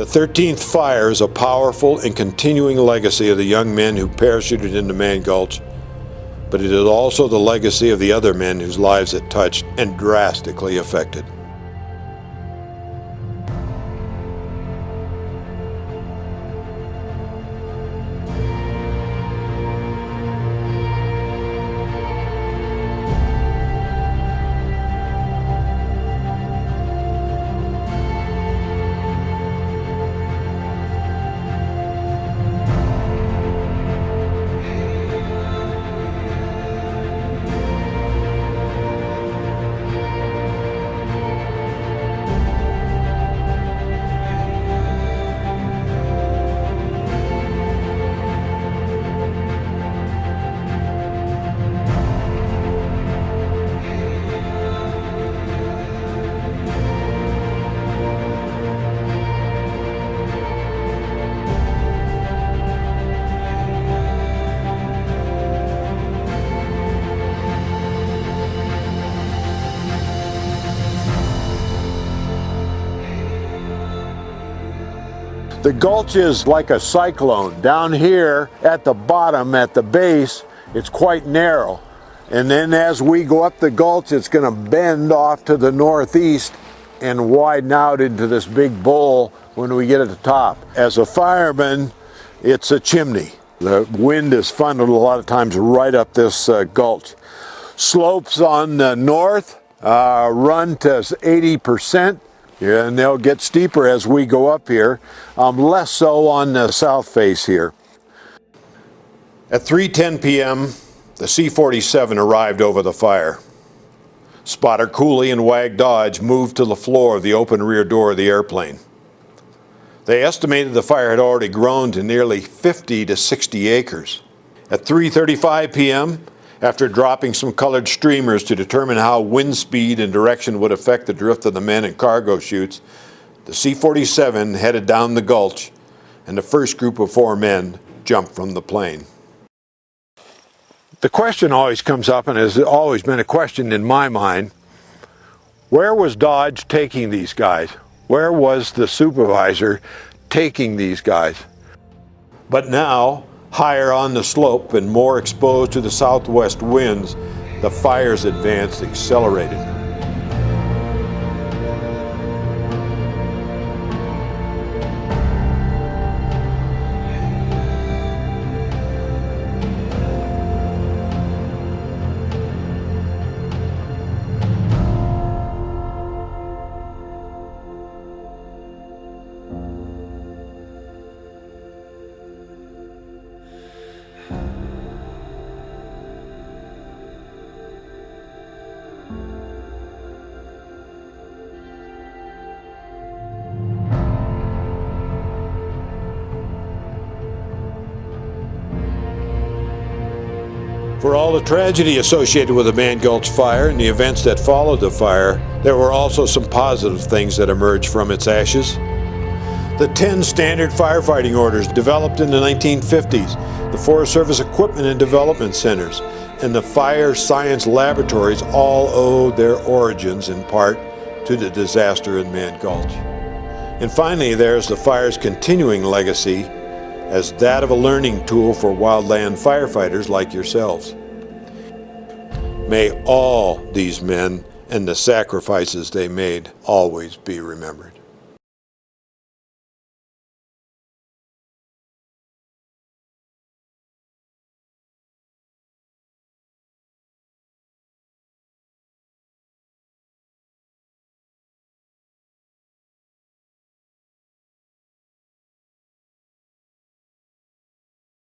The 13th Fire is a powerful and continuing legacy of the young men who parachuted into Mann Gulch, but it is also the legacy of the other men whose lives it touched and drastically affected. The gulch is like a cyclone. Down here at the bottom, at the base, it's quite narrow. And then as we go up the gulch, it's going to bend off to the northeast and widen out into this big bowl when we get at the top. As a fireman, it's a chimney. The wind is funneled a lot of times right up this gulch. Slopes on the north run to 80%. Yeah, and they'll get steeper as we go up here, less so on the south face here. At 3:10 p.m., the C-47 arrived over the fire. Spotter Cooley and Wag Dodge moved to the floor of the open rear door of the airplane. They estimated the fire had already grown to nearly 50 to 60 acres. At 3:35 p.m., after dropping some colored streamers to determine how wind speed and direction would affect the drift of the men and cargo chutes, the C-47 headed down the gulch, and the first group of 4 men jumped from the plane. The question always comes up, and has always been a question in my mind, where was Dodge taking these guys? Where was the supervisor taking these guys? But now, higher on the slope and more exposed to the southwest winds, the fire's advance accelerated. For all the tragedy associated with the Mann Gulch fire and the events that followed the fire, there were also some positive things that emerged from its ashes. The 10 standard firefighting orders developed in the 1950s, the Forest Service Equipment and Development Centers, and the Fire Science Laboratories all owe their origins in part to the disaster in Mann Gulch. And finally, there's the fire's continuing legacy as that of a learning tool for wildland firefighters like yourselves. May all these men and the sacrifices they made always be remembered.